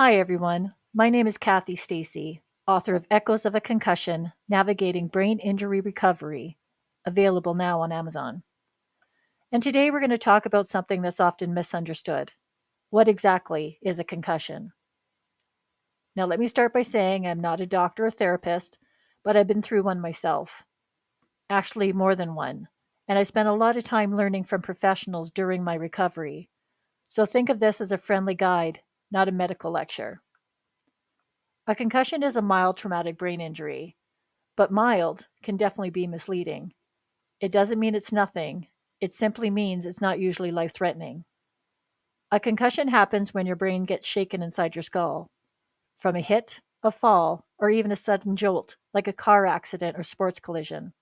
Hi, everyone. My name is Kathy Stacey, author of Echoes of a Concussion Navigating Brain Injury Recovery, available now on Amazon. And today we're going to talk about something that's often misunderstood. What exactly is a concussion? Now, let me start by saying I'm not a doctor or therapist, but I've been through one myself. Actually, more than one. And I spent a lot of time learning from professionals during my recovery. So think of this as a friendly guide, not a medical lecture. A concussion is a mild traumatic brain injury, but mild can definitely be misleading. It doesn't mean it's nothing, it simply means it's not usually life threatening. A concussion happens when your brain gets shaken inside your skull from a hit, a fall, or even a sudden jolt, like a car accident or sports collision.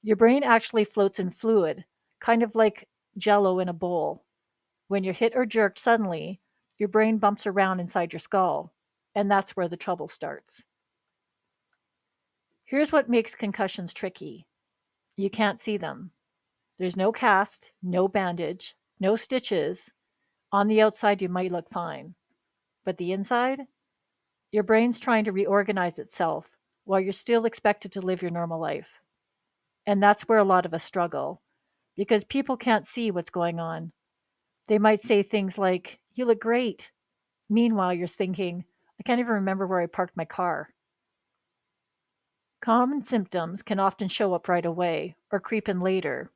Your brain actually floats in fluid, kind of like jello in a bowl. When you're hit or jerked suddenly, your brain bumps around inside your skull, and that's where the trouble starts. Here's what makes concussions tricky: you can't see them. There's no cast, no bandage, no stitches. On the outside, you might look fine. But the inside, your brain's trying to reorganize itself while you're still expected to live your normal life. And that's where a lot of us struggle because people can't see what's going on. They might say things like, "You look great." Meanwhile, you're thinking, "I can't even remember where I parked my car." Common symptoms can often show up right away or creep in later,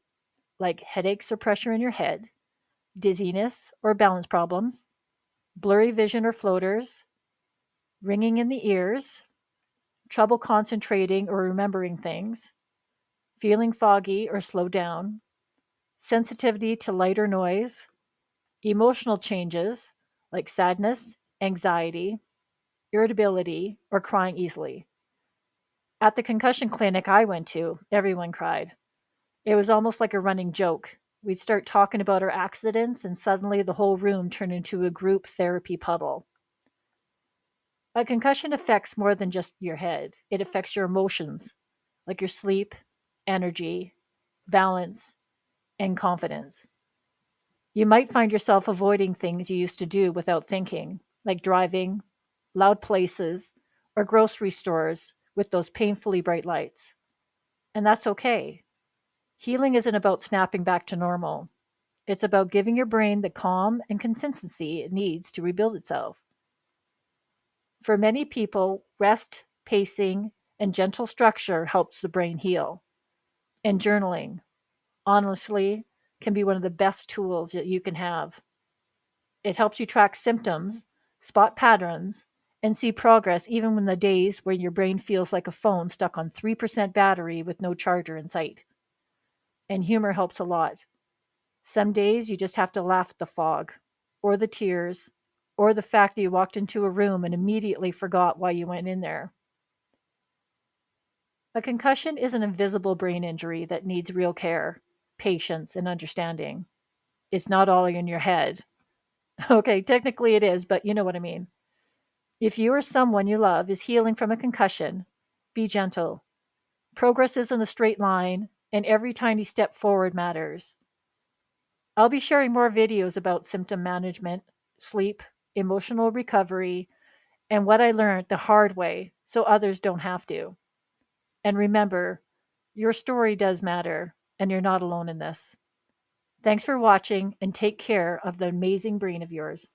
like headaches or pressure in your head, dizziness or balance problems, blurry vision or floaters, ringing in the ears, trouble concentrating or remembering things, feeling foggy or slowed down, sensitivity to light or noise, emotional changes like sadness, anxiety, irritability, or crying easily. At the concussion clinic I went to, everyone cried. It was almost like a running joke. We'd start talking about our accidents, and suddenly the whole room turned into a group therapy puddle. A concussion affects more than just your head, it affects your emotions, like your sleep, energy, balance, and confidence. You might find yourself avoiding things you used to do without thinking, like driving, loud places, or grocery stores with those painfully bright lights. And that's okay. Healing isn't about snapping back to normal. It's about giving your brain the calm and consistency it needs to rebuild itself. For many people, rest, pacing, and gentle structure helps the brain heal. And journaling, honestly, can be one of the best tools that you can have. It helps you track symptoms, spot patterns, and see progress even when the days when your brain feels like a phone stuck on 3% battery with no charger in sight. And humor helps a lot. Some days you just have to laugh at the fog, or the tears, or the fact that you walked into a room and immediately forgot why you went in there. A concussion is an invisible brain injury that needs real care, patience, and understanding. It's not all in your head. Okay, technically it is, but you know what I mean. If you or someone you love is healing from a concussion, be gentle. Progress isn't a straight line, and every tiny step forward matters. I'll be sharing more videos about symptom management, sleep, emotional recovery, and what I learned the hard way so others don't have to. And remember, your story does matter, and you're not alone in this. Thanks for watching, and take care of the amazing brain of yours.